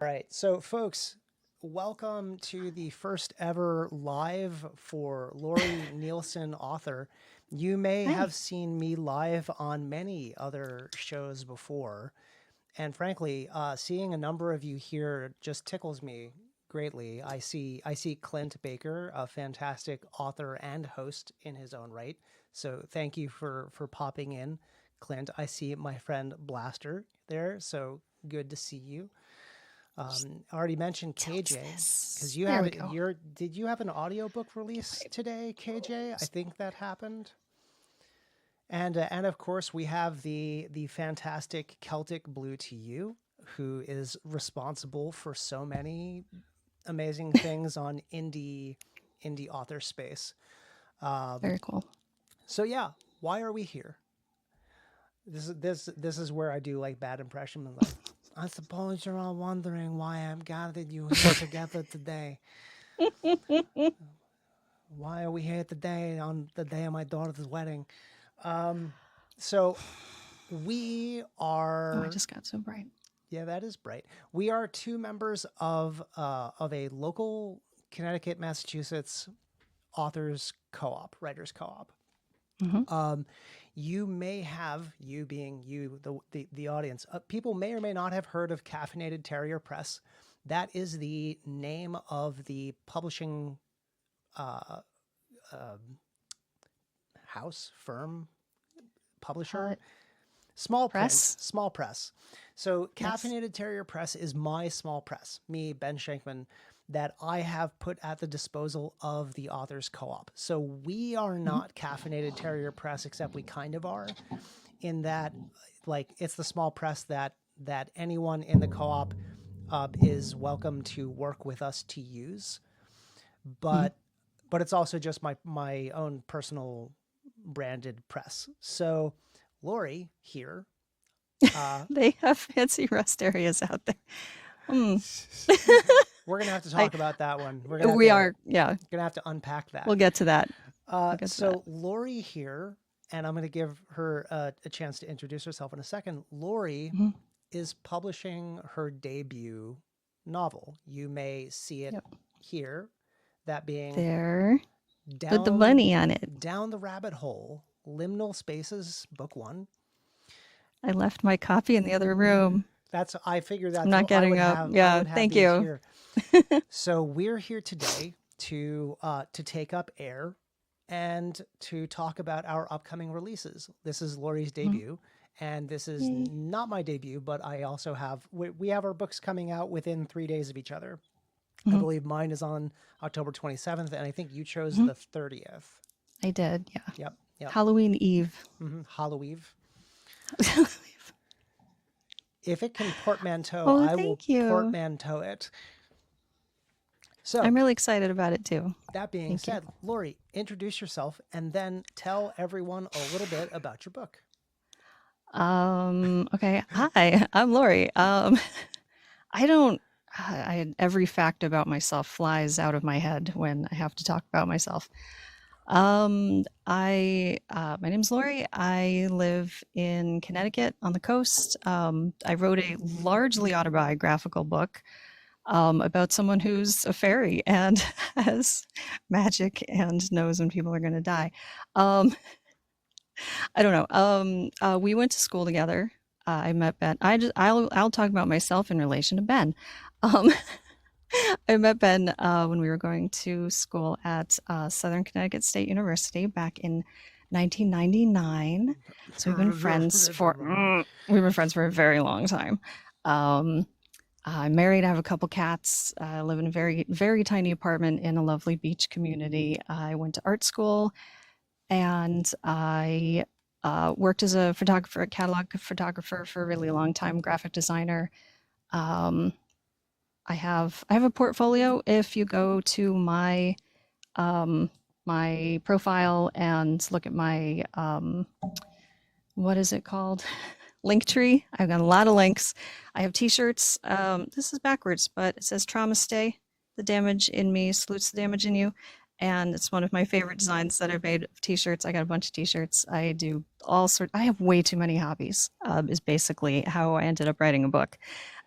All right. So, folks, welcome to the first ever live for Laurie Neilsen, author. You may Hi. have seen me live on many other shows before. And frankly, seeing a number of you here just tickles me greatly. I see Clint Baker, a fantastic author and host in his own right. So thank you for popping in, Clint. I see my friend Blaster there. So good to see you. I already mentioned Tilts KJ because this. you There have we it. go. Did you have an audiobook release Right. today, KJ? I think that happened. And of course we have the fantastic Celtic Blue to you, who is responsible for so many amazing things on indie author space. Very cool. So yeah, why are we here? This is where I do like bad impressions. Like, I suppose you're all wondering why I've gathered you here together today. Why are we here today on the day of my daughter's wedding? So we Oh, I are, just got so bright. yeah, that is bright. We are two members of a local Connecticut, Massachusetts authors co-op, writers co-op. Hmm. You may have, you being you, the audience, people may or may not have heard of Caffeinated Terrier Press. That is the name of the publishing house, firm, Uh, publisher, small print, Press. small press. So Yes. Caffeinated Terrier Press is my small press, me, Ben Shankman, that I have put at the disposal of the authors co-op. So we are Hmm. not Caffeinated Terrier Press, except we kind of are, in that, like, it's the small press that anyone in the co-op is welcome to work with us to use. Hmm. But it's also just my own personal branded press. So Laurie here. They have fancy rest areas out there. Hmm. We're gonna have to I. talk about that one. We are. Yeah. Gonna have to unpack that. We'll get to that. We'll get to that. So Laurie here, and I'm gonna give her a chance to introduce herself in a second. Laurie Hmm. is publishing her debut novel. You may see it Yep. here, that being There. With the down bunny on it. down the rabbit hole, Liminal Spaces, book one. I left my copy in the other room. That's I figured I'm not I getting up. I Yeah. would have Thank these you. here. So we're here today to take up air and to talk about our upcoming releases. This is Laurie's Hmm. debut, and this is Yay. not my debut, but I also have we have our books coming out within 3 days of each other. I Hmm. believe mine is on October 27th, and I think you chose Hmm. the 30th. I did. Yeah. Yep, yep. Halloween Eve. Halloween. If it can portmanteau, Oh, I will thank you. portmanteau it. So I'm really excited about it too. that being Thank you. said, Laurie, introduce yourself and then tell everyone a little bit about your book. Okay. Hi, I'm Laurie. I don't, every fact about myself flies out of my head when I have to talk about myself. My name's Laurie. I live in Connecticut on the coast. I wrote a largely autobiographical book, about someone who's a fairy and has magic and knows when people are going to die. Um, I don't know. We went to school together. I met Ben. I'll talk about myself in relation to Ben. Um, I met Ben when we were going to school at Southern Connecticut State University back in 1999. So we've been friends for a very long time. Um, I'm married. I have a couple cats. I live in a very very tiny apartment in a lovely beach community. I went to art school and I worked as a photographer, a catalog photographer for a really long time, graphic designer. Um, I have a portfolio. If you go to my profile and look at my what is it called? Link tree. I've got a lot of links. I have t-shirts. This is backwards, but it says trauma stay. The damage in me salutes the damage in you. And it's one of my favorite designs that I've made of t-shirts. I got a bunch of t-shirts. I do all sorts. I have way too many hobbies, is basically how I ended up writing a book.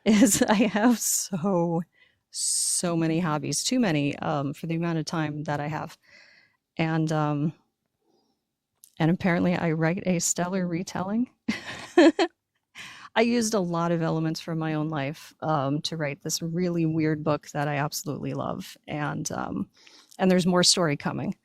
is I have so many hobbies, too many for the amount of time that I have. And and apparently I write a stellar retelling. I used a lot of elements from my own life to write this really weird book that I absolutely love, and there's more story coming.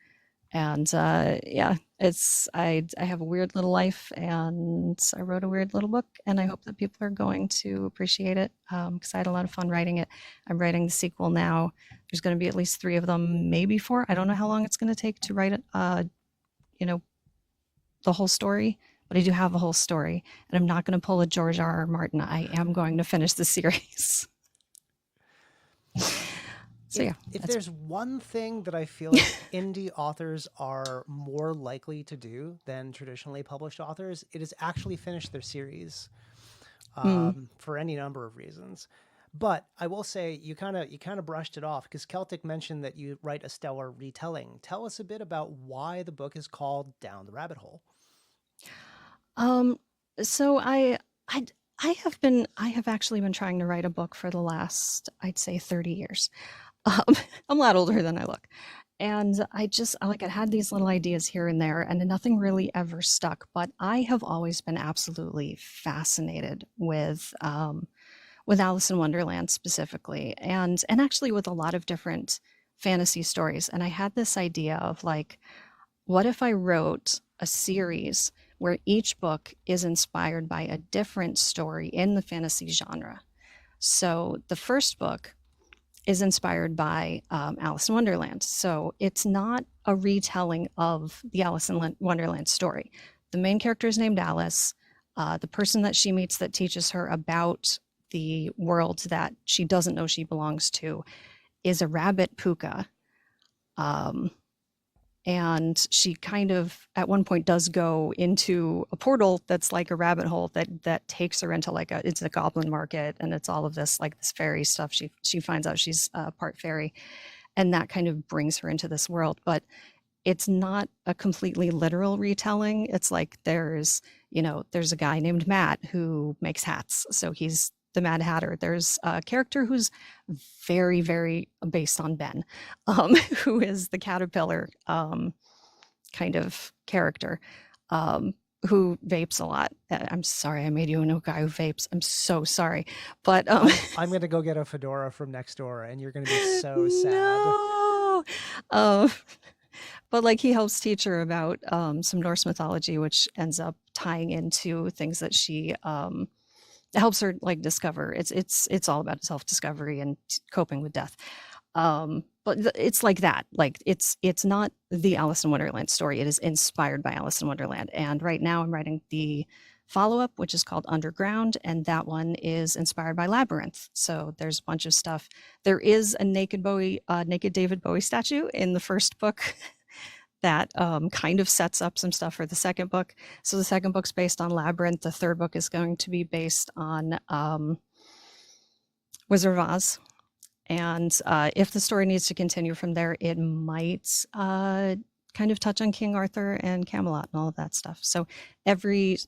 And yeah, I have a weird little life, and I wrote a weird little book, and I hope that people are going to appreciate it because I had a lot of fun writing it. I'm writing the sequel now. There's going to be at least 3 of them, maybe 4. I don't know how long it's going to take to write it. You know, the whole story, but I do have a whole story, and I'm not going to pull a George R. R. Martin. I am going to finish the series. So yeah, If that's there's one thing that I feel like indie authors are more likely to do than traditionally published authors, it is actually finish their series, mm. for any number of reasons. But I will say you kind of brushed it off because Celtic mentioned that you write a stellar retelling. Tell us a bit about why the book is called Down the Rabbit Hole. Um, so I I have actually been trying to write a book for the last, I'd say, 30 years. Um, I'm a lot older than I look. And I had these little ideas here and there, and nothing really ever stuck. But I have always been absolutely fascinated with Alice in Wonderland specifically, and actually with a lot of different fantasy stories. And I had this idea of like, what if I wrote a series where each book is inspired by a different story in the fantasy genre? So the first book is inspired by Alice in Wonderland. So it's not a retelling of the Alice in Wonderland story. The main character is named Alice. The person that she meets that teaches her about the world that she doesn't know she belongs to is a rabbit puka. Um, and she kind of at one point does go into a portal that's like a rabbit hole that takes her into it's a goblin market, and it's all of this like this fairy stuff. She finds out she's part fairy, and that kind of brings her into this world. But it's not a completely literal retelling. It's like there's a guy named Matt who makes hats, so he's the Mad Hatter. There's a character who's very, very based on Ben, who is the caterpillar kind of character, who vapes a lot. I'm sorry, I made you know a guy who vapes. I'm so sorry, but I'm gonna go get a fedora from next door, and you're gonna be so sad. no. Um, but like he helps teach her about some Norse mythology, which ends up tying into things that she helps her like discover. It's all about self discovery and coping with death. But it's like that. Like it's not the Alice in Wonderland story. It is inspired by Alice in Wonderland. And right now I'm writing the follow up, which is called Underground, and that one is inspired by Labyrinth. So there's a bunch of stuff. There is a naked David Bowie statue in the first book that kind of sets up some stuff for the second book. So the second book's based on Labyrinth. The third book is going to be based on Wizard of Oz. And if the story needs to continue from there, it might kind of touch on King Arthur and Camelot and all of that stuff. So every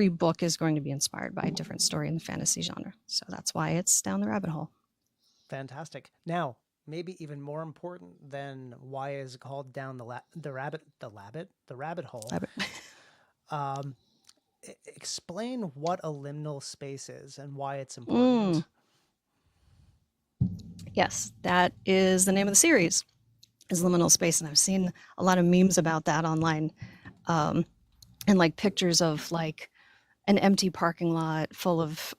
book is going to be inspired by a different story in the fantasy genre. So that's why it's Down the Rabbit Hole. Fantastic. Now, maybe even more important than why is it called Down the rabbit hole. Rabbit. Um, Explain what a liminal space is and why it's important. Yes, that is the name of the series, is Liminal Space, and I've seen a lot of memes about that online, and like pictures of like an empty parking lot full of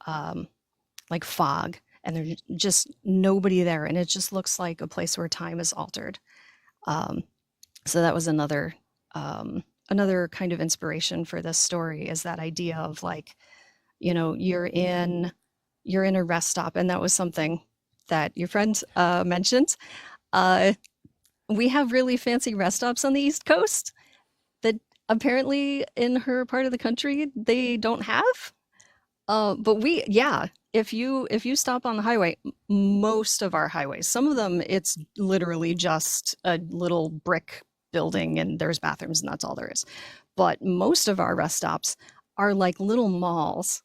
like fog, and there's just nobody there, and it just looks like a place where time is altered. So that was another kind of inspiration for this story, is that idea of like, you're in a rest stop, and that was something that your friend mentioned. We have really fancy rest stops on the East Coast that apparently in her part of the country they don't have. But if you stop on the highway, most of our highways, some of them it's literally just a little brick building and there's bathrooms and that's all there is. But most of our rest stops are like little malls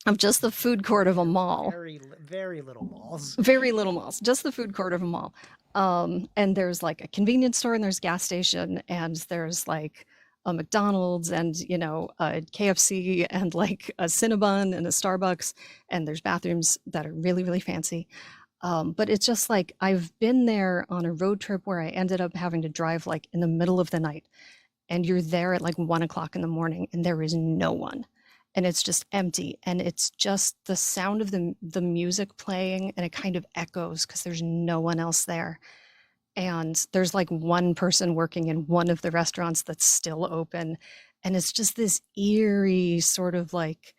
of just the food court of a mall. Very little malls. Very little malls, just the food court of a mall. And there's like a convenience store and there's a gas station and there's like a McDonald's and, a KFC and like a Cinnabon and a Starbucks. And there's bathrooms that are really, really fancy. But it's just like I've been there on a road trip where I ended up having to drive like in the middle of the night and you're there at like 1 o'clock in the morning and there is no one and it's just empty and it's just the sound of the music playing and it kind of echoes because there's no one else there and there's like one person working in one of the restaurants that's still open and it's just this eerie sort of like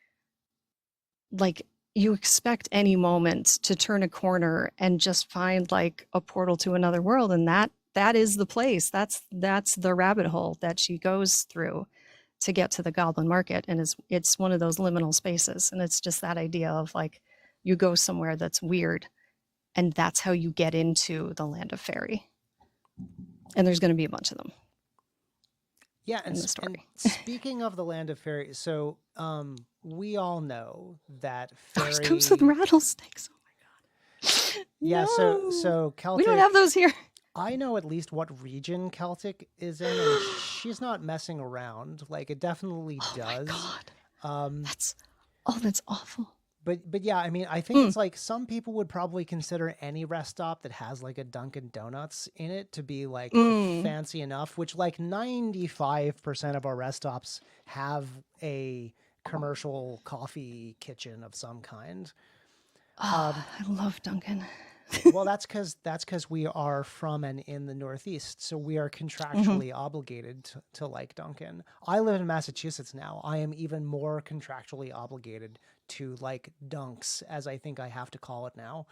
you expect any moment to turn a corner and just find like a portal to another world and that is the place. That's the rabbit hole that she goes through to get to the Goblin Market, and it's one of those liminal spaces, and it's just that idea of like you go somewhere that's weird, and that's how you get into the land of fairy, and there's going to be a bunch of them. Yeah, in the story. And speaking of the land of fairy, so we all know that fairy. There comes with rattlesnakes. Oh my god! Yeah, no. so Celtic. We don't have those here. I know at least what region Celtic is in, and she's not messing around. Like it definitely does. Oh my god! That's awful. But yeah, I mean, I think it's like some people would probably consider any rest stop that has like a Dunkin' Donuts in it to be like fancy enough. Which like 95% of our rest stops have a commercial coffee kitchen of some kind. I love Dunkin'. Well, that's because we are from and in the Northeast, so we are contractually obligated to like Dunkin'. I live in Massachusetts now. I am even more contractually obligated to like Dunks, as I think I have to call it now.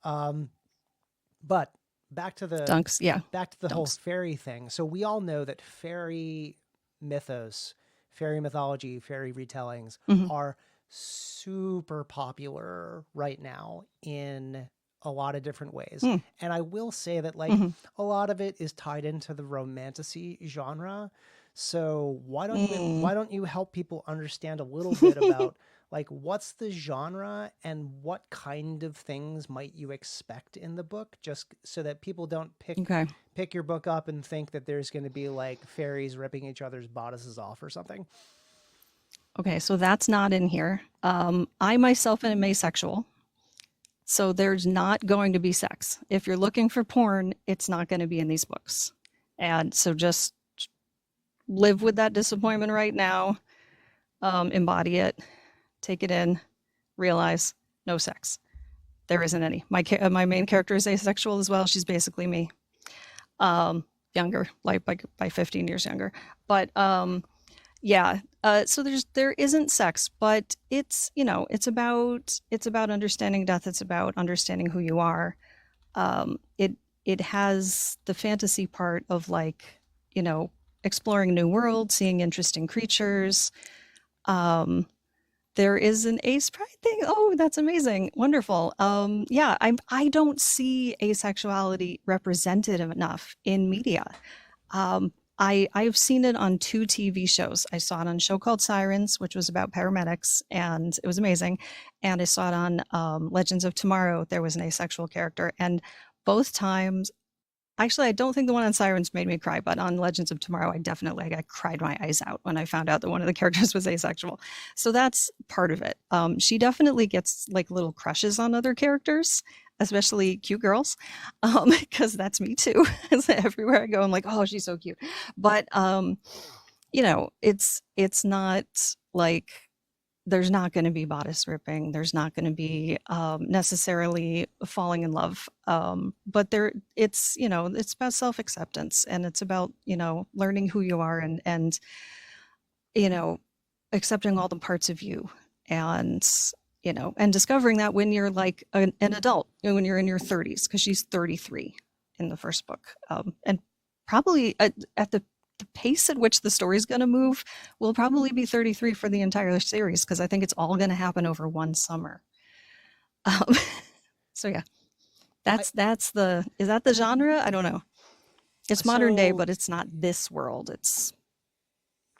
But back to the Dunks, yeah. Back to the Dunks. whole fairy thing. So we all know that fairy mythos, fairy mythology, fairy retellings are super popular right now in a lot of different ways. And I will say that like a lot of it is tied into the romantasy genre. So why don't you help people understand a little bit about like what's the genre and what kind of things might you expect in the book, just so that people don't pick your book up and think that there's going to be like fairies ripping each other's bodices off or something. Okay, so that's not in here. I myself am asexual. So there's not going to be sex. If you're looking for porn, it's not going to be in these books. And so just live with that disappointment right now. Embody it, take it in, realize no sex. There isn't any. My main character is asexual as well. She's basically me. Younger, like by 15 years younger. But yeah. So there isn't sex, but it's about understanding death. It's about understanding who you are. It has the fantasy part of like, exploring a new world, seeing interesting creatures. There is an ace pride thing. Oh, that's amazing. Wonderful. Yeah, I don't see asexuality represented enough in media. I've seen it on 2 TV shows. I saw it on a show called Sirens, which was about paramedics, and it was amazing. And I saw it on Legends of Tomorrow. There was an asexual character, and both times, actually, I don't think the one on Sirens made me cry, but on Legends of Tomorrow, I cried my eyes out when I found out that one of the characters was asexual. So that's part of it. She definitely gets like little crushes on other characters, especially cute girls, because that's me too. Everywhere I go, I'm like, oh, she's so cute. But it's not like there's not going to be bodice ripping. There's not going to be necessarily falling in love. But it's about self-acceptance, and it's about learning who you are and accepting all the parts of you, and discovering that when you're like an adult, when you're in your 30s, because she's 33 in the first book, and probably at the pace at which the story's going to move, will probably be 33 for the entire series, because I think it's all going to happen over one summer. So yeah, is that the genre? I don't know. It's modern day, but it's not this world. It's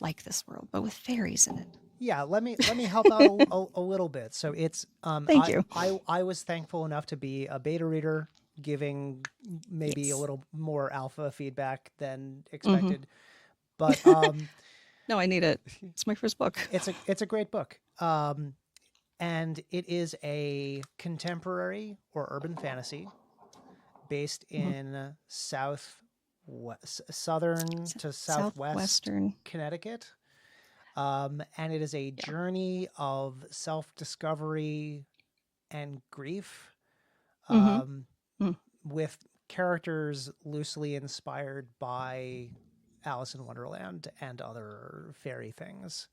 like this world, but with fairies in it. Yeah, let me help out a little bit. So it's Thank you. I was thankful enough to be a beta reader, giving maybe a Yes. little more alpha feedback than Hmm. expected. But No, I need it. It's my first book. it's a great book. And it is a contemporary or urban fantasy based Hmm. in southern to southwest Southwestern. Connecticut. And it is a Yeah. journey of self discovery and grief, Hmm. um, with characters loosely inspired by Alice in Wonderland and other fairy things.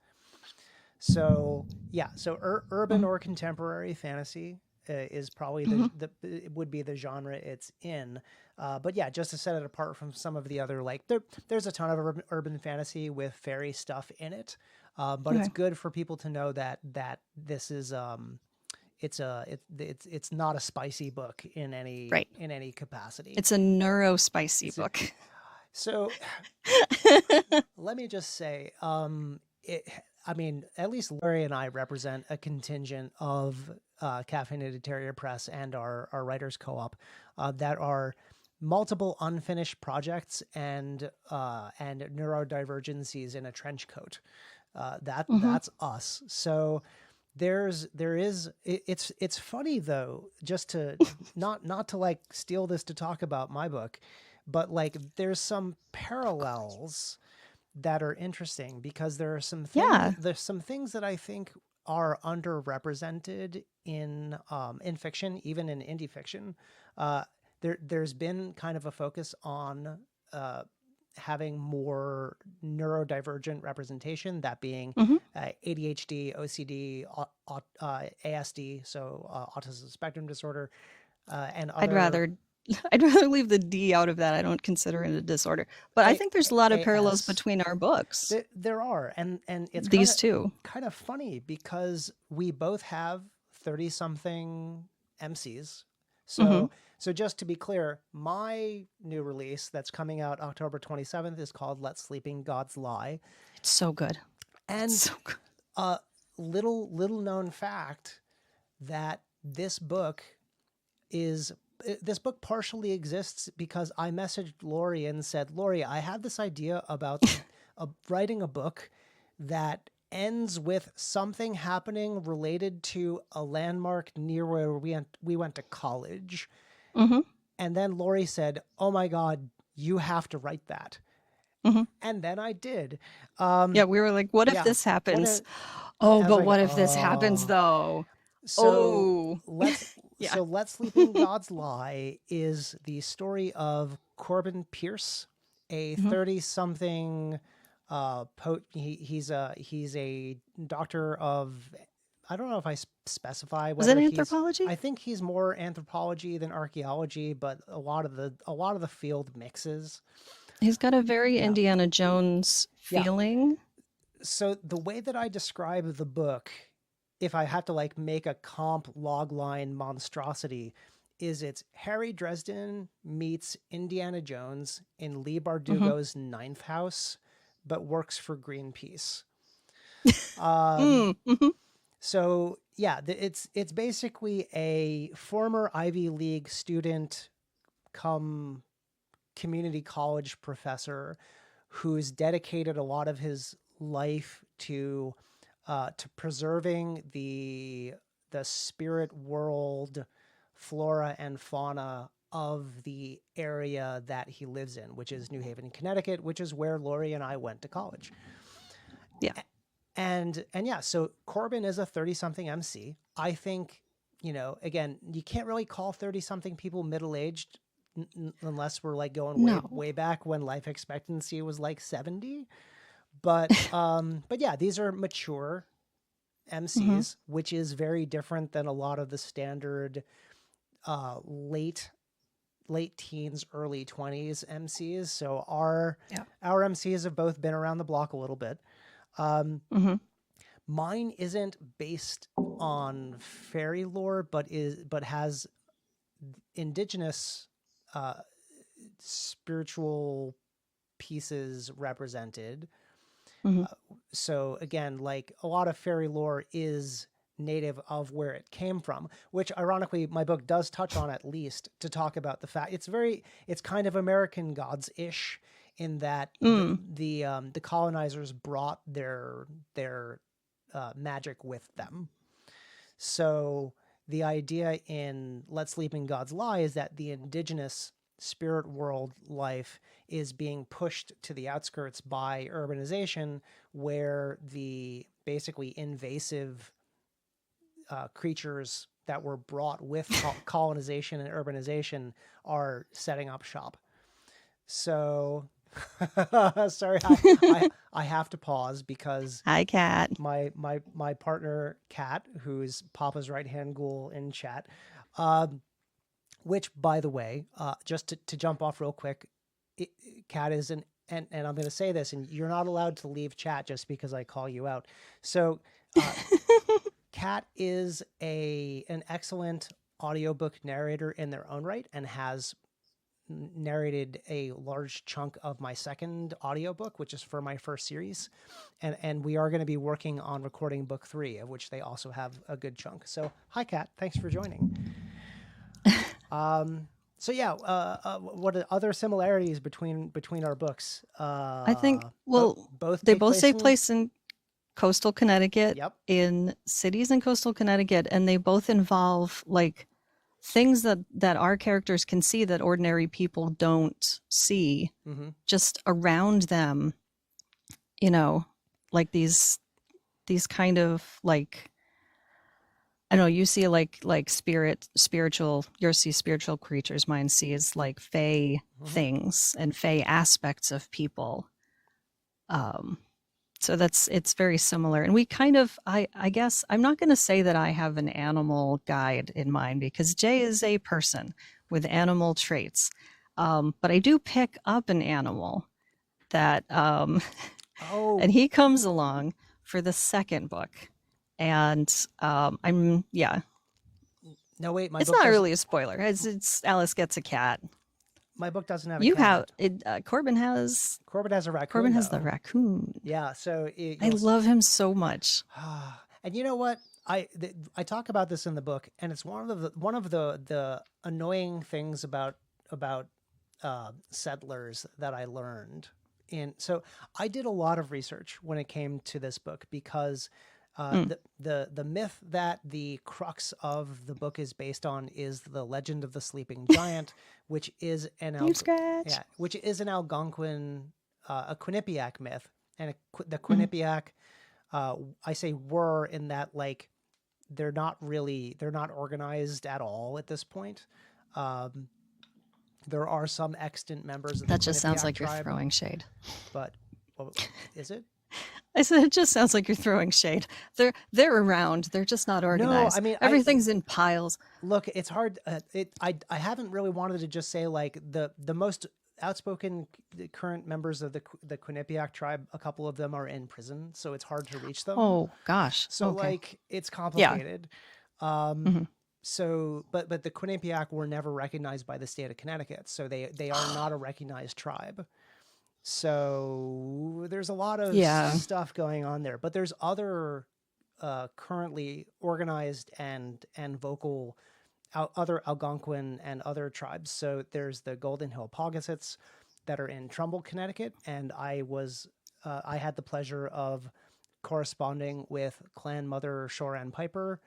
So yeah, so urban Hmm. or contemporary fantasy is probably Hmm. the it would be the genre it's in. But yeah, just to set it apart from some of the other like there's a ton of urban fantasy with fairy stuff in it. But it's Okay. good for people to know that this is it's not a spicy book Right. in any capacity. It's a neuro spicy It's a, book. so let me just say, I mean, at least Laurie and I represent a contingent of Caffeinated Terrier Press and our writers co-op that are multiple unfinished projects and neurodivergencies in a trench coat. Hmm. That's us. So it's funny though, just to not to like steal this to talk about my book, but like there's some parallels that are interesting because Yeah. there's some things that I think are underrepresented in fiction, even in indie fiction. There's been kind of a focus on uh, having more neurodivergent representation, that being Hmm. ADHD, OCD, ASD, so autism spectrum disorder, and I'd other rather I'd rather leave the D out of that. I don't consider it a disorder. But I A, think there's a lot of parallels AS. between our books. There are, and it's These two. kind of funny because we both have 30 something MCs. Hmm. So just to be clear, my new release that's coming out October 27th is called Let Sleeping Gods Lie. It's so good. It's And so good. a little known fact that this book partially exists because I messaged Laurie and said, Laurie, I have this idea about writing a book that ends with something happening related to a landmark near where we went to college. Hmm. And then Laurie said, oh my God, you have to write that. Hmm. And then I did. Yeah, we were like, what if Yeah. this What happens? a, Oh, I was but like, what if this happens oh. though? So Oh, let's yeah. Let Sleeping Gods Lie is the story of Corbin Pierce, a Hmm. 30 something he's a doctor of, I don't know if I specify Was it whether he's, anthropology? I think he's more anthropology than archaeology, but a lot of the field mixes. He's got a very Yeah. Indiana Jones Yeah. feeling. So the way that I describe the book, if I have to like make a comp logline monstrosity, is it's Harry Dresden meets Indiana Jones in Lee Hmm. Bardugo's ninth house, but works for Greenpeace. Um, Mm-hmm. so yeah, it's basically a former Ivy League student come community college professor who's dedicated a lot of his life to preserving the spirit world, flora and fauna of the area that he lives in, which is New Haven, Connecticut, which is where Laurie and I went to college. Yeah. And yeah, so Corbin is a 30 something MC. I think, again, you can't really call 30 something people middle aged unless we're like going No. way back when life expectancy was like 70. But yeah, these are mature Hmm. MCs, which is very different than a lot of the standard uh, late late teens, early 20s MCs. So Yeah. our MCs have both been around the block a little bit. Um, Hmm. Mine isn't based on fairy lore, but has indigenous uh, spiritual pieces represented. Hmm. So again, like a lot of fairy lore is native of where it came from, which ironically my book does touch on, at least to talk about the fact it's kind of American gods ish in that Mm. the colonizers brought their magic with them. So the idea in Let Sleeping Gods Lie is that the indigenous spirit world life is being pushed to the outskirts by urbanization, where the basically invasive creatures that were brought with colonization and urbanization are setting up shop. So, sorry, I have to pause because Hi, Cat. my partner Kat, who's Papa's right hand ghoul in chat, uh, which by the way, just to jump off real quick, Kat is an and I'm going to say this, and you're not allowed to leave chat just because I call you out. So, Kat is an excellent audiobook narrator in their own right and has narrated a large chunk of my second audiobook, which is for my first series. And we are going to be working on recording book 3, of which they also have a good chunk. So hi Kat, thanks for joining. So yeah, what are other similarities between our books? I think, well, Both they take both place take in. place in coastal Connecticut, Yep. in cities in coastal Connecticut, and they both involve like things that our characters can see that ordinary people don't see Mm-hmm. just around them, you know, like these kind of like, I don't know, you see like spiritual, you see spiritual creatures, mine sees like fey Mm-hmm. things and fey aspects of people. Um, so it's very similar. And we kind of, I guess, I'm not going to say that I have an animal guide in mind because Jay is a person with animal traits. But I do pick up an animal that, and Oh he comes along for the second book. And yeah, no, wait, it's not really a spoiler. It's Alice gets a cat. my book doesn't have a You have cat. it. Corbin has a Corbin raccoon has the though. raccoon. Yeah, so I love him so much. and you know what? I talk about this in the book, and it's one of the annoying things about settlers that I learned. So I did a lot of research when it came to this book because Mm. the myth that the crux of the book is based on is the legend of the sleeping giant, which is You scratch. yeah, which is an Algonquin a Quinnipiac myth, and the Mm-hmm. Quinnipiac I say were in that like they're not organized at all at this point. Um, there are some extant members of the That just sounds Quinnipiac like you're tribe, throwing shade. but well, is it? I said it just sounds like you're throwing shade. They're around. They're just not No, I organized. mean Everything's in piles. look. It's hard. I haven't really wanted to just say like the most outspoken current members of the Quinnipiac tribe. A couple of them are in prison, so it's hard to reach them. Oh gosh. So Okay. like it's Yeah. complicated. Um, Mm-hmm. so but the Quinnipiac were never recognized by the state of Connecticut, so they are not a recognized tribe. So there's a lot of Yeah. stuff going on there, but there's other currently organized and vocal other Algonquin and other tribes. So there's the Golden Hill Poggusets that are in Trumbull, Connecticut, and I had the pleasure of corresponding with Clan Mother Shoran Piper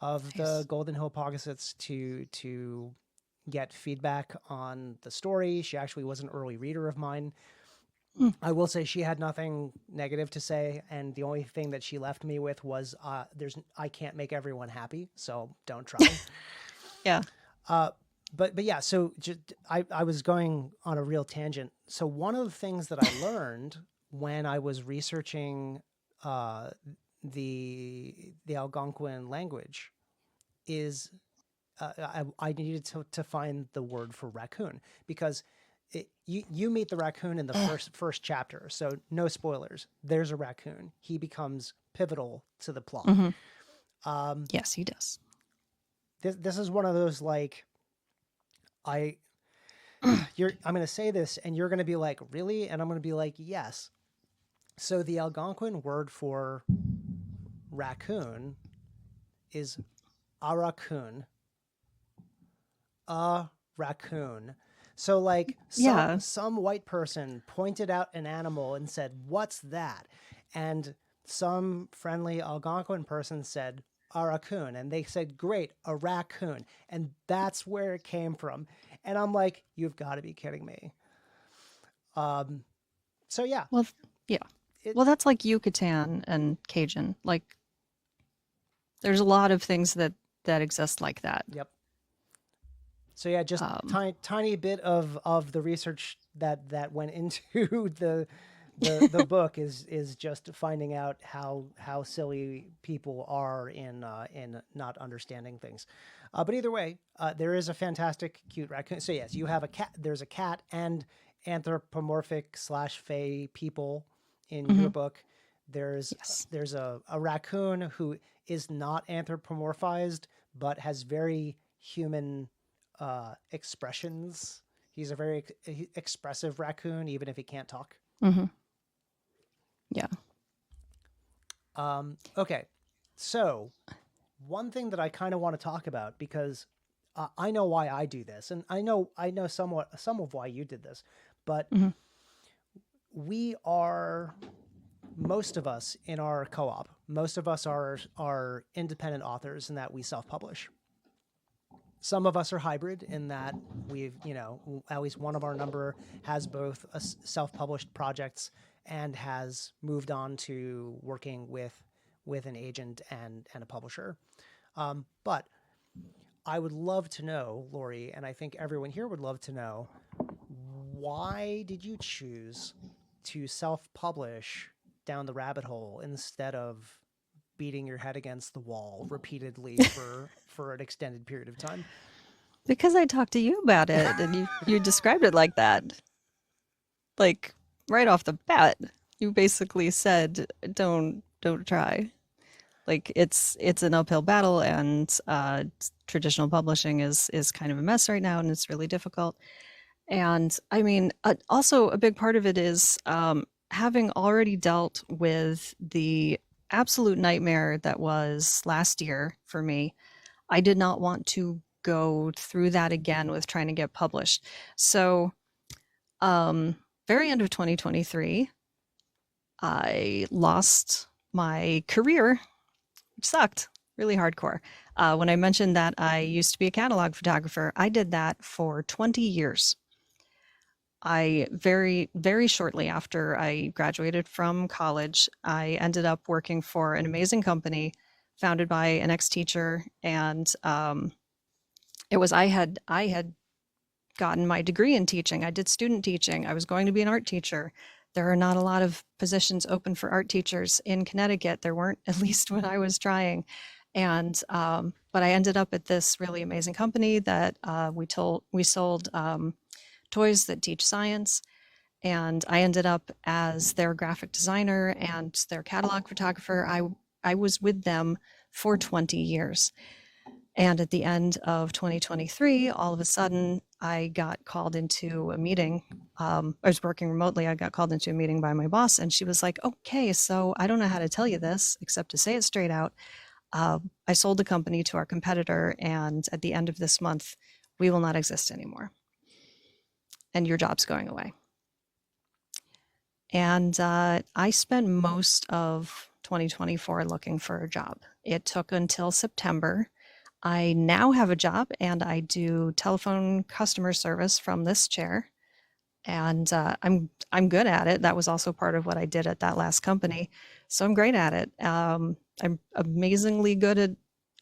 of the Nice. Golden Hill Poggusets to get feedback on the story. She actually was an early reader of mine. Mm. I will say she had nothing negative to say, and the only thing that she left me with was, I can't make everyone happy, so don't try." Yeah. But yeah, so I was going on a real tangent. So one of the things that I learned when I was researching uh, the Algonquin language is I needed to find the word for raccoon because you meet the raccoon in the first chapter, so no spoilers. There's a raccoon. He becomes pivotal to the plot. Mm-hmm. Yes, he does. This is one of those like I I'm going to say this and you're going to be like, "Really?" And I'm going to be like, "Yes." So the Algonquin word for raccoon is arakun, a raccoon. So like Yeah. some white person pointed out an animal and said, "What's that?" And some friendly Algonquin person said, "A raccoon," and they said, "Great, a raccoon," and that's where it came from. And I'm like, "You've got to be kidding me." Um, so yeah, Well, yeah. it. Well, that's like Yucatan and Cajun. Like, there's a lot of things that exist like that. Yep. So yeah, just Um, tiny bit of the research that went into the book is just finding out how silly people are in not understanding things. But either way, there is a fantastic cute raccoon. So yes, you have a cat. There's a cat and anthropomorphic slash fey people in your mhm, book. There's yes. there's a raccoon who is not anthropomorphized but has very human expressions. He's a very expressive raccoon, even if he can't talk. Hmm. Yeah. Okay, so one thing that I kind of want to talk about because I know why I do this, and I know somewhat some of why you did this, but Hmm. we are most of us in our co-op. Most of us are independent authors, in that we self-publish. Some of us are hybrid in that we've, at least one of our number has both self-published projects and has moved on to working with an agent and a publisher. But I would love to know, Laurie, and I think everyone here would love to know, why did you choose to self-publish down the rabbit hole instead of beating your head against the wall repeatedly for an extended period of time? Because I talked to you about it and you described it like that. Like right off the bat, you basically said don't try. Like it's an uphill battle and traditional publishing is kind of a mess right now and it's really difficult. And I mean, also a big part of it is having already dealt with the absolute nightmare that was last year for me. I did not want to go through that again with trying to get published. So, um, very end of 2023, I lost my career, which sucked really hardcore. When I mentioned that I used to be a catalog photographer, I did that for 20 years. I very shortly after I graduated from college, I ended up working for an amazing company founded by an ex-teacher, and it was I had gotten my degree in teaching. I did student teaching. I was going to be an art teacher. There are not a lot of positions open for art teachers in Connecticut. There weren't, at least when I was trying. And but I ended up at this really amazing company that we sold toys that teach science, and I ended up as their graphic designer and their catalog photographer. I was with them for 20 years. And at the end of 2023, all of a sudden, I got called into a meeting. I was working remotely. I got called into a meeting by my boss, and she was like, "Okay, so I don't know how to tell you this except to say it straight out. I sold the company to our competitor, and at the end of this month, we will not exist anymore, and your job's going away." And I spent most of 2024 looking for a job. It took until September. I now have a job and I do telephone customer service from this chair, and I'm good at it. That was also part of what I did at that last company, so I'm great at it. I'm amazingly good at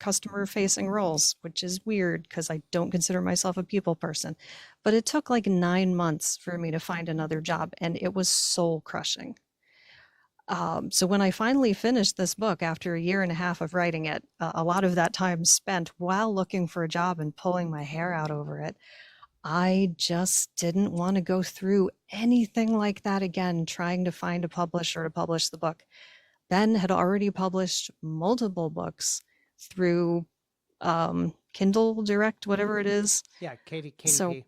customer facing roles, which is weird because I don't consider myself a people person. But it took like 9 months for me to find another job, and it was soul crushing. So when I finally finished this book after a year and a half of writing it, a lot of that time spent while looking for a job and pulling my hair out over it, I just didn't want to go through anything like that again, trying to find a publisher to publish the book. Ben had already published multiple books through Kindle Direct, whatever it is. Yeah, So KDP.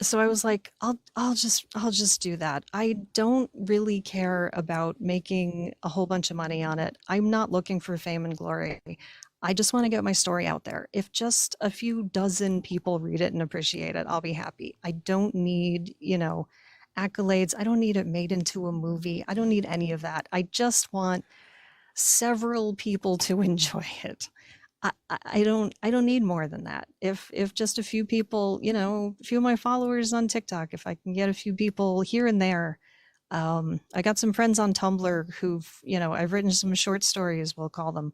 So I was like, I'll just do that. I don't really care about making a whole bunch of money on it. I'm not looking for fame and glory. I just want to get my story out there. If just a few dozen people read it and appreciate it, I'll be happy. I don't need, accolades. I don't need it made into a movie. I don't need any of that. I just want several people to enjoy it. I don't need more than that. If just a few people, a few of my followers on TikTok, if I can get a few people here and there. I got some friends on Tumblr who've, I've written some short stories, we'll call them,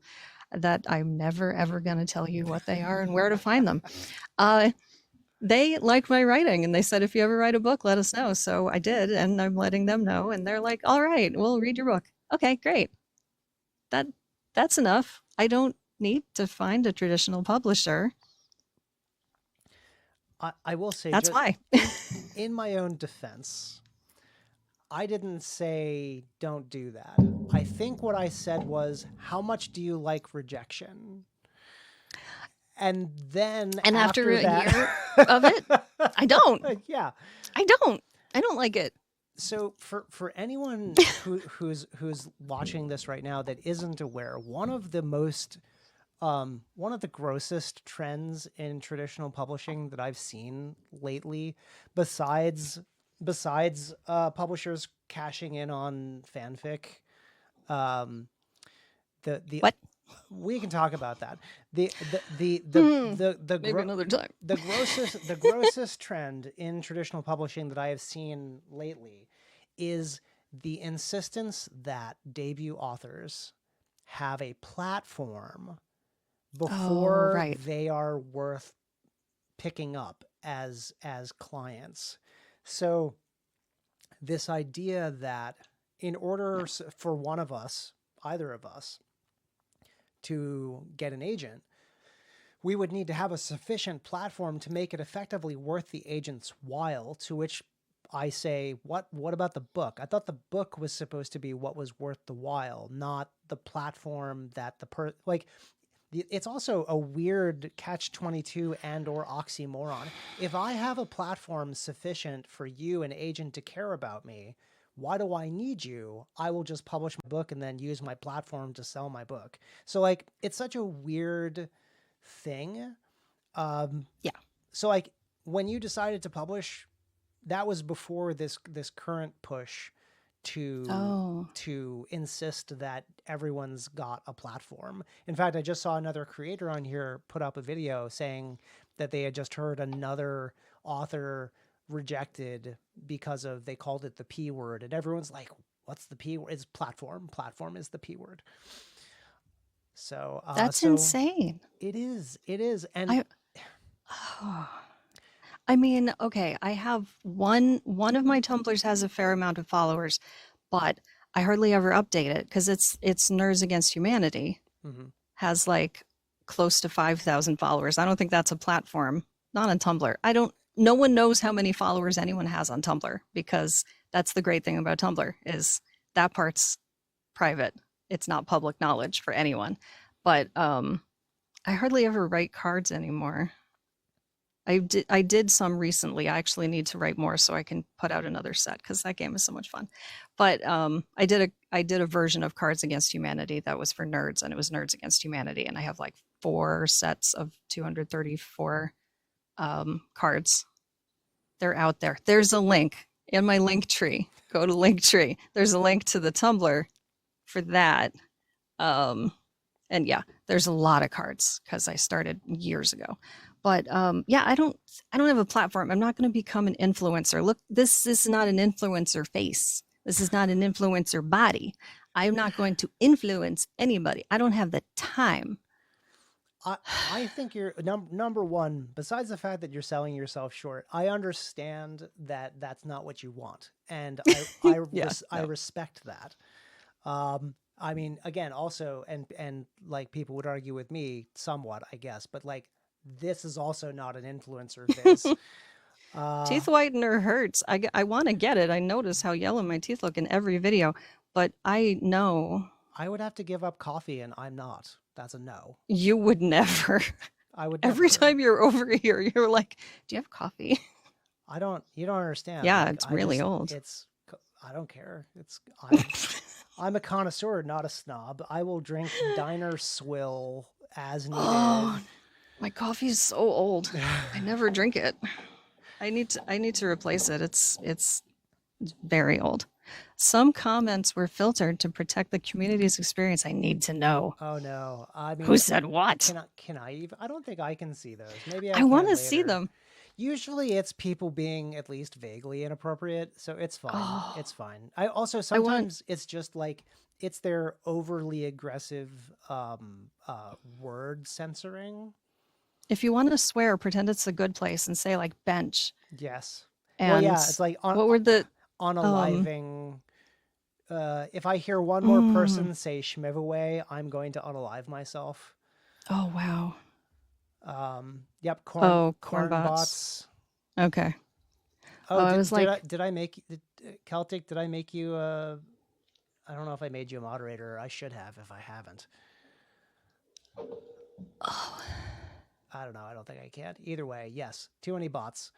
that I'm never ever going to tell you what they are and where to find them. Uh, they like my writing and they said, if you ever write a book, let us know. So I did, and I'm letting them know. And they're like, all right, we'll read your book. Okay, great. That that's enough. I don't need to find a traditional publisher. I will say, That's just why. in my own defense, I didn't say don't do that. I think what I said was, how much do you like rejection? And then And after after a that, year of it, I don't. yeah. I don't. I don't like it. So for anyone who's watching this right now that isn't aware, one of the grossest trends in traditional publishing that I've seen lately, besides publishers cashing in on fanfic, um, the What? we can talk about that. The Maybe another time. the grossest trend in traditional publishing that I have seen lately is the insistence that debut authors have a platform Oh, before right. they are worth picking up as clients. So this idea that in order for one of us, either of us, to get an agent, we would need to have a sufficient platform to make it effectively worth the agent's while, to which I say, what about the book? I thought the book was supposed to be what was worth the while, not the platform that it's also a weird catch-22 and or oxymoron. If I have a platform sufficient for you, an agent, to care about me, why do I need you? I will just publish my book and then use my platform to sell my book. So it's such a weird thing. Um, Yeah. so when you decided to publish, that was before this current push to Oh, to insist that everyone's got a platform. In fact, I just saw another creator on here put up a video saying that they had just heard another author rejected because of, they called it the P word, and everyone's like, what's the P word? It's platform. Platform is the P word. So that's insane. it is, and I oh. I mean, okay, I have one of my Tumblrs has a fair amount of followers, but I hardly ever update it because it's Nerds Against Humanity mhm. has like close to 5,000 followers. I don't think that's a platform. Not on Tumblr. I don't No one knows how many followers anyone has on Tumblr because that's the great thing about Tumblr is that part's private. It's not public knowledge for anyone. But I hardly ever write cards anymore. I did some recently. I actually need to write more so I can put out another set because that game is so much fun. But I did a version of Cards Against Humanity that was for nerds, and it was Nerds Against Humanity, and I have like 4 sets of 234 cards. They're out there. There's a link in my link tree. Go to Linktree. There's a link to the Tumblr for that. Um, and yeah, there's a lot of cards because I started years ago. But yeah, I don't have a platform. I'm not going to become an influencer. Look, this is not an influencer face. This is not an influencer body. I'm not going to influence anybody. I don't have the time. I think you're number one. Besides the fact that you're selling yourself short, I understand that that's not what you want, and Yeah, I no. respect that. I mean, again, also, and like people would argue with me somewhat, I guess, but like this is also not an influencer viz. Uh, Teeth whitener hurts. I want to get it. I notice how yellow my teeth look in every video, but I know I would have to give up coffee, and I'm not. That's a no. you would never. I would Every never. time you're over here, you're like, "Do you have coffee?" You don't understand. Yeah, Like it's really old. I don't care. I'm a connoisseur, not a snob. I will drink diner swill as Oh, needed. my coffee is so old. I never drink it. I need to replace it. It's very old. Some comments were filtered to protect the community's experience. I need to know. Oh no. I Who mean, said what? can I even? I don't think I can see those. Maybe I I want can to see later. them. Usually it's people being at least vaguely inappropriate, so it's fine. Oh, It's fine. I also I want sometimes it's just like it's their overly aggressive word censoring. if you want to swear, pretend it's a good place and say like bench. Yes. Well, yeah, And it's like what were the um unaliving. If I hear one more mm, person say Shmivaway, I'm going to unalive myself. oh wow. Yep, Oh, corn corn bots. bots. Okay. Oh, Oh, I was like, did I make Celtic? Did I make you? I don't know if I made you a moderator. I should have if I haven't. oh, I don't know. I don't think I can. Either way, yes. Too many bots.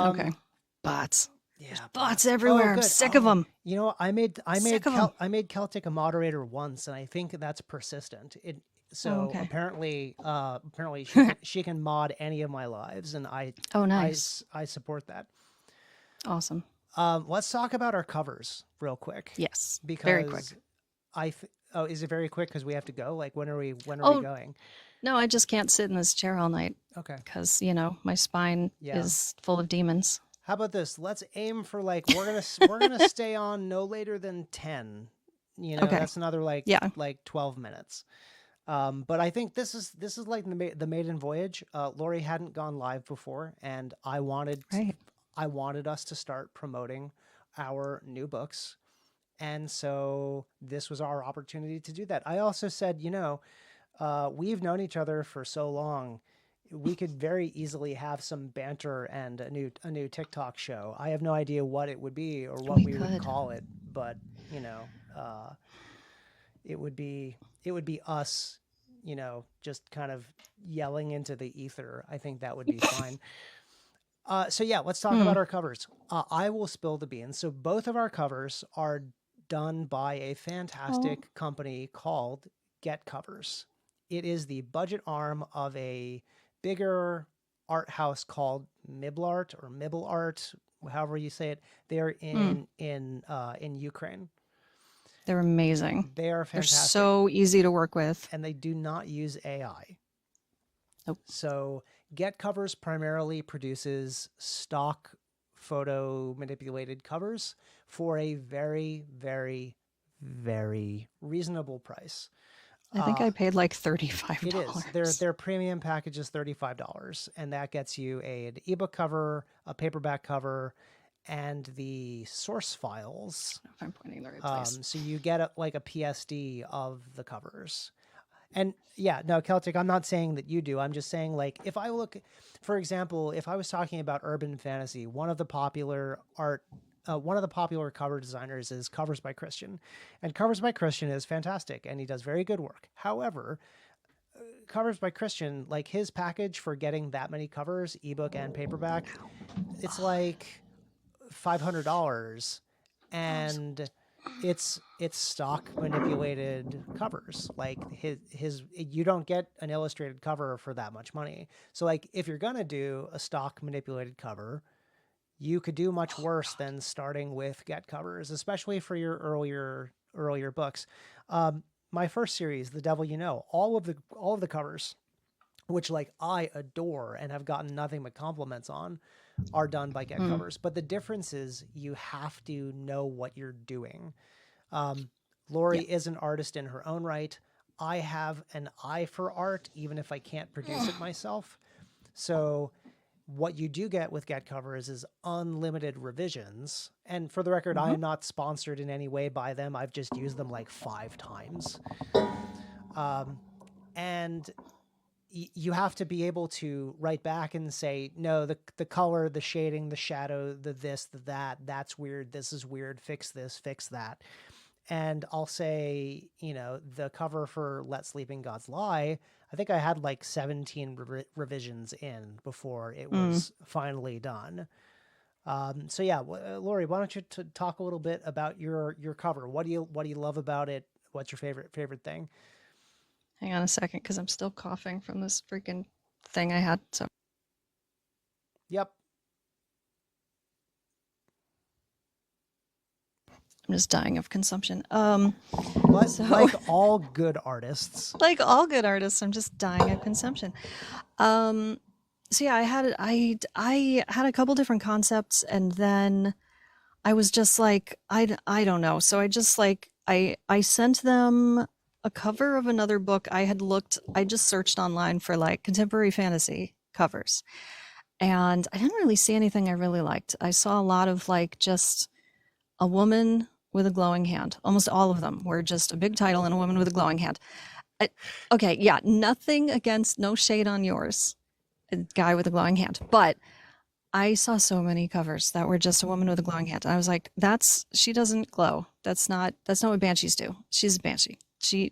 okay. Um, Bots. There's yeah, bots bots. Oh, everywhere. I'm good. sick of Oh, them. you know, Sick of them. I made Celtic a moderator once, and I think that's persistent. Oh, So okay. apparently she can mod any of my lives, and Oh, nice. I support that. Awesome. Let's talk about our covers real quick Yes. Very because quick. oh, is it very quick because we have to go? Like when are we Oh, going? no, I just can't sit in this chair all night Okay. because, my spine Yeah. is full of demons. How about this? Let's aim for like we're gonna stay on no later than 10. You know, Okay. that's another Yeah. like 12 minutes. But I think this is like the maiden voyage. Laurie hadn't gone live before, and Right. I wanted us to start promoting our new books, and so this was our opportunity to do that. I also said, we've known each other for so long. We could very easily have some banter and a new TikTok show. I have no idea what it would be or what We we would could. call it, but you know, uh, it would be us, just kind of yelling into the ether. I think that would be fine. So yeah, let's talk Hmm. about our covers. I will spill the beans. So both of our covers are done by a Oh, fantastic company called Get Covers. It is the budget arm of a bigger art house called Miblart or Mibble Art, however you say it. They're hmm. in Ukraine. They're amazing. They are They're fantastic, so easy to work with. and they do not use AI. Nope. So Get Covers primarily produces stock photo manipulated covers for a very, very, very reasonable price. I think Uh, I paid like $35. it is their premium package is $35, and that gets you an ebook cover, a paperback cover, and the source files. If I'm pointing the right place. So you get like a PSD of the covers. And yeah, no, Celtic, I'm not saying that you do. I'm just saying, like, if I look, for example, if I was talking about urban fantasy, one of the popular cover designers is Covers by Christian. And Covers by Christian is fantastic and he does very good work. However, Covers by Christian, like his package for getting that many covers, ebook and paperback, it's like $500, Dogs. and it's stock manipulated covers. Like his you don't get an illustrated cover for that much money. So like if you're gonna do a stock manipulated cover, you could do much Oh, worse God. than starting with Get Covers, especially for your earlier books. My first series, The Devil You Know, all of the covers, which like I adore and have gotten nothing but compliments on, are done by Get Hmm. Covers. But the difference is you have to know what you're doing. Um, Laurie Yeah. is an artist in her own right. I have an eye for art, even if I can't produce it myself. So what you do get with Get Covers is unlimited revisions. And for the record, I Mm-hmm. am not sponsored in any way by them. I've just used them like 5 times. And you have to be able to write back and say, no, the color, the shading, the shadow, the this, the that, that's weird. This is weird. Fix this, fix that. And I'll say, the cover for Let Sleeping Gods Lie, I think I had like 17 revisions in before it Mm. was finally done. So yeah, Lori, why don't you talk a little bit about your cover? What do you love about it? What's your favorite thing? Hang on a second, because I'm still coughing from this freaking thing I had. So Yep. I'm just dying of consumption. So Like all good artists. like all good artists, I'm just dying of consumption. Um, so yeah, I had a couple different concepts, and then I was just like, I don't know. So I just like I sent them a cover of another book. I just searched online for like contemporary fantasy covers, and I didn't really see anything I really liked. I saw a lot of like just a woman with a glowing hand. Almost all of them were just a big title and a woman with a glowing hand. I, okay, yeah, nothing against, no shade on yours, a guy with a glowing hand, but I saw so many covers that were just a woman with a glowing hand. And I was like, she doesn't glow. That's not what banshees do. She's a banshee. She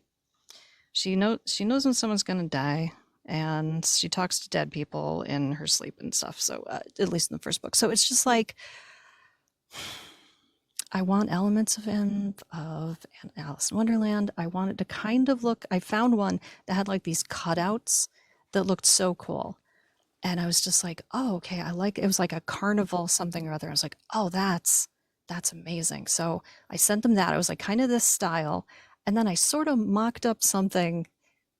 knows when someone's gonna die, and she talks to dead people in her sleep and stuff. So at least in the first book. So it's just like I want elements of Alice in Wonderland. I wanted to kind of look. I found one that had like these cutouts that looked so cool. And I was just like, oh, okay, I like it. Was like a carnival something or other. I was like, oh, that's amazing. So I sent them that. I was like kind of this style. And then I sort of mocked up something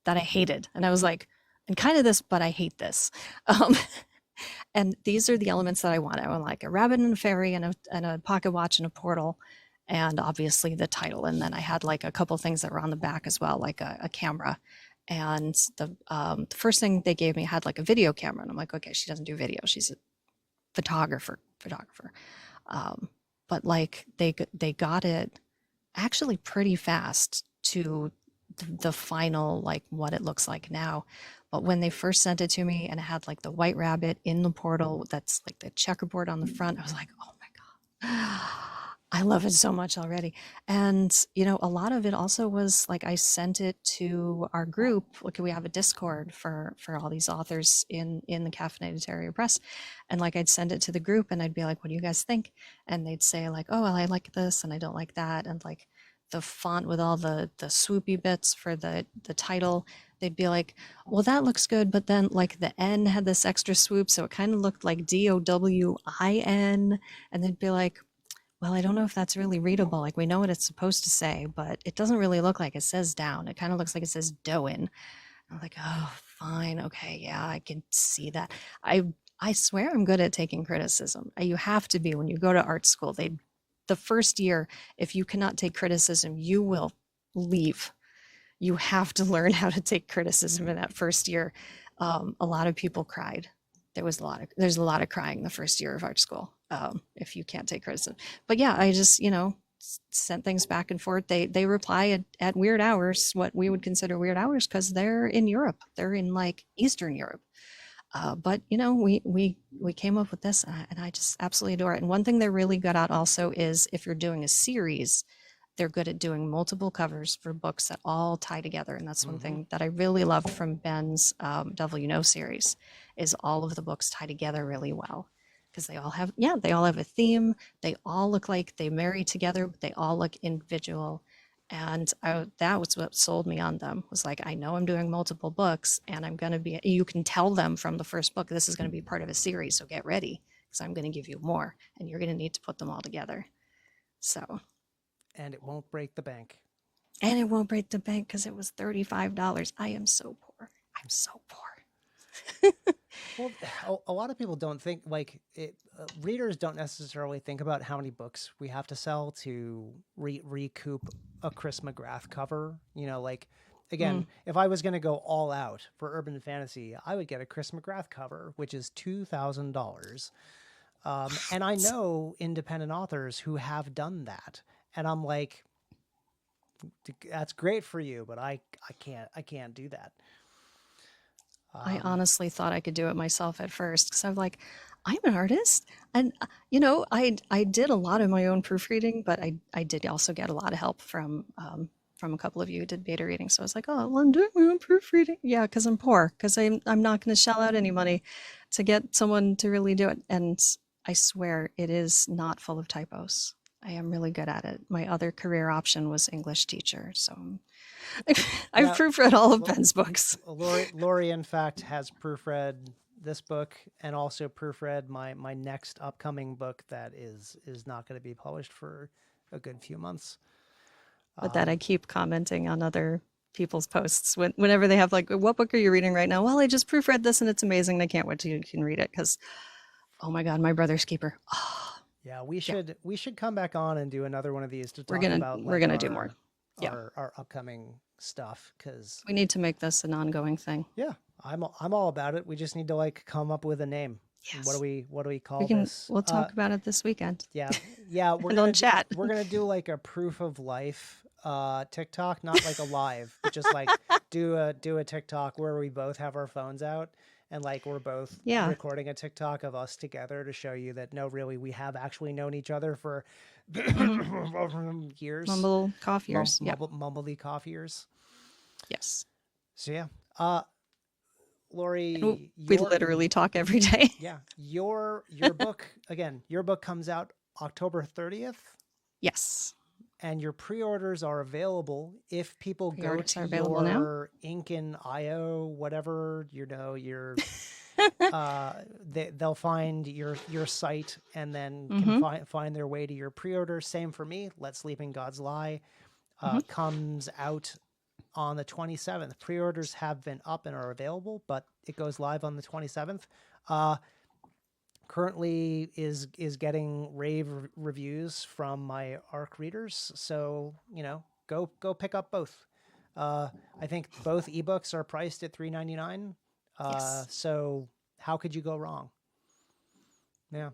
that I hated. And I was like, and kind of this, but I hate this. Um, and these are the elements that I want. I want like a rabbit and a fairy and a pocket watch and a portal. And obviously the title. And then I had like a couple things that were on the back as well, like a camera. And the first thing they gave me had like a video camera, and I'm like, okay, she doesn't do video; she's a photographer. Um, but like they got it actually pretty fast to the final like what it looks like now. But when they first sent it to me and it had like the white rabbit in the portal, that's like the checkerboard on the front, I was like, oh my god, I love it so much already. And, a lot of it also was like I sent it to our group. Like we have a Discord for all these authors in the Caffeinated Terrier Press. And like I'd send it to the group and I'd be like, what do you guys think? And they'd say like, oh, well, I like this and I don't like that. And like the font with all the swoopy bits for the title, they'd be like, well, that looks good, but then like the N had this extra swoop, so it kind of looked like DOWIN. And they'd be like, well, I don't know if that's really readable. Like we know what it's supposed to say, but it doesn't really look like it says down. It kind of looks like it says doin. I'm like, oh, fine, okay, yeah, I can see that. I swear I'm good at taking criticism. You have to be when you go to art school. The first year, if you cannot take criticism, you will leave. You have to learn how to take criticism in that first year. A lot of people cried. There's a lot of crying the first year of art school, if you can't take criticism. But yeah, I just sent things back and forth. They reply at weird hours, what we would consider weird hours, because they're in Europe. They're in like Eastern Europe. But we came up with this, and I just absolutely adore it. And one thing they're really good at also is if you're doing a series, they're good at doing multiple covers for books that all tie together. And that's one Mm-hmm. thing that I really loved from Ben's Devil You Know series, is all of the books tie together really well, because they all have a theme. They all look like they marry together, but they all look individual. And that was what sold me on them, was like, I know I'm doing multiple books, and you can tell them from the first book, this is going to be part of a series. So get ready, because I'm going to give you more, and you're going to need to put them all together. So, And it won't break the bank. and it won't break the bank because it was $35. I am so poor. I'm so poor. Well, a lot of people don't think like readers don't necessarily think about how many books we have to sell to recoup a Chris McGrath cover. Like Mm. again, if I was going to go all out for urban fantasy, I would get a Chris McGrath cover, which is $2,000. And I know independent authors who have done that, and I'm like, that's great for you, but I can't do that. I Um, honestly thought I could do it myself at first, because I'm like, I'm an artist, and I did a lot of my own proofreading, but I did also get a lot of help from a couple of you who did beta reading. So I was like, oh, well, I'm doing my own proofreading, yeah, because I'm poor, because I'm not going to shell out any money to get someone to really do it. And I swear it is not full of typos. I am really good at it. My other career option was English teacher, so I've Yeah, proofread all of Ben's books. Laurie, in fact, has proofread this book and also proofread my next upcoming book that is not going to be published for a good few months. But that I keep commenting on other people's posts whenever they have like, what book are you reading right now? Well, I just proofread this and it's amazing. I can't wait till you can read it because, oh my God, my brother's keeper. Oh, Yeah, yeah, we should come back on and do another one of these to we're talk gonna about we're like gonna do more. Yeah, our upcoming stuff because we need to make this an ongoing thing. yeah, I'm all about it. We just need to like come up with a name. Yes, What do we we call can. this? We'll talk about it this weekend Yeah, yeah, and on chat. we're gonna do like a proof of life TikTok, not like a live, but just like do a TikTok where we both have our phones out and like we're both Yeah, recording a TikTok of us together to show you that no, really, we have actually known each other for hmm years, mumble cough years. Yep. mumbly cough years. Yes. So yeah, And Lori, we your literally talk every day. yeah your book again. Your book comes out October 30th. Yes. And your pre-orders are available if people go Pre-orders to are available now. your Incan IO, whatever, you know, your they'll find your site and then can Mm-hmm. find their way to your pre-order. Same for me. Let Sleeping Gods Lie Mm-hmm. comes out on the 27th. Pre-orders have been up and are available, but it goes live on the 27th. Currently is getting rave reviews from my ARC readers, so you know, go pick up both. I think both ebooks are priced at $3.99. Yes. So how could you go wrong? Yeah.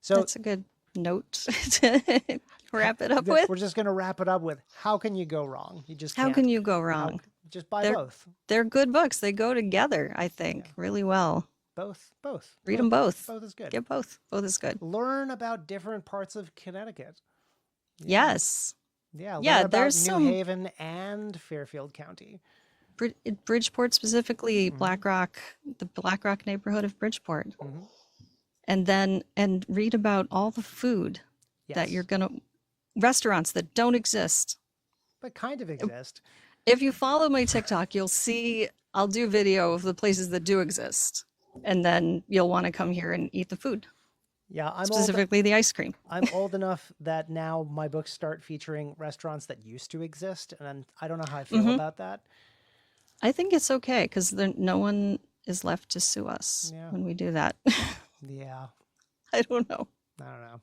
So That's a good note to wrap it up with. we're just gonna wrap it up with how can you go wrong? You just How can't. can you go How wrong? just buy They're both. they're good books. They go together, I Yeah, think, really well. Read them both. both is good. Get both. Both is good. Learn about different parts of Connecticut. Yeah. Yes. Yeah, learn Yeah, about there's New some Haven and Fairfield County. Bridgeport specifically, Hmm. The Black Rock neighborhood of Bridgeport. Hmm. And read about all the food that you're Yes, gonna restaurants that don't exist. but kind of exist. If you follow my TikTok, you'll see I'll do video of the places that do exist. And then you'll want to come here and eat the food, Yeah, specifically the ice cream. I'm old enough that now my books start featuring restaurants that used to exist, and I don't know how I feel Hmm. about that. I think it's okay because no one is left to sue us Yeah, when we do that. yeah, I don't know. I don't know.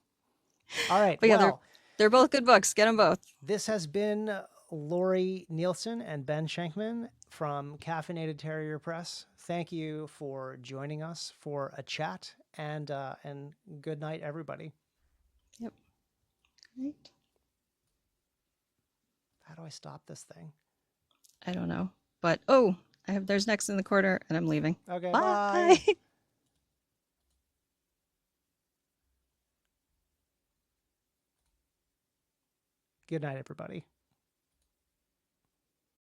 All right, But yeah, well, they're both good books. Get them both. this has been Laurie Neilsen and Ben Schenkman from Caffeinated Terrier Press. Thank you for joining us for a chat, and good night, everybody. Yep. Great. How do I stop this thing? I don't know. But there's next in the corner and I'm leaving. Okay, Bye. bye. Good night, everybody.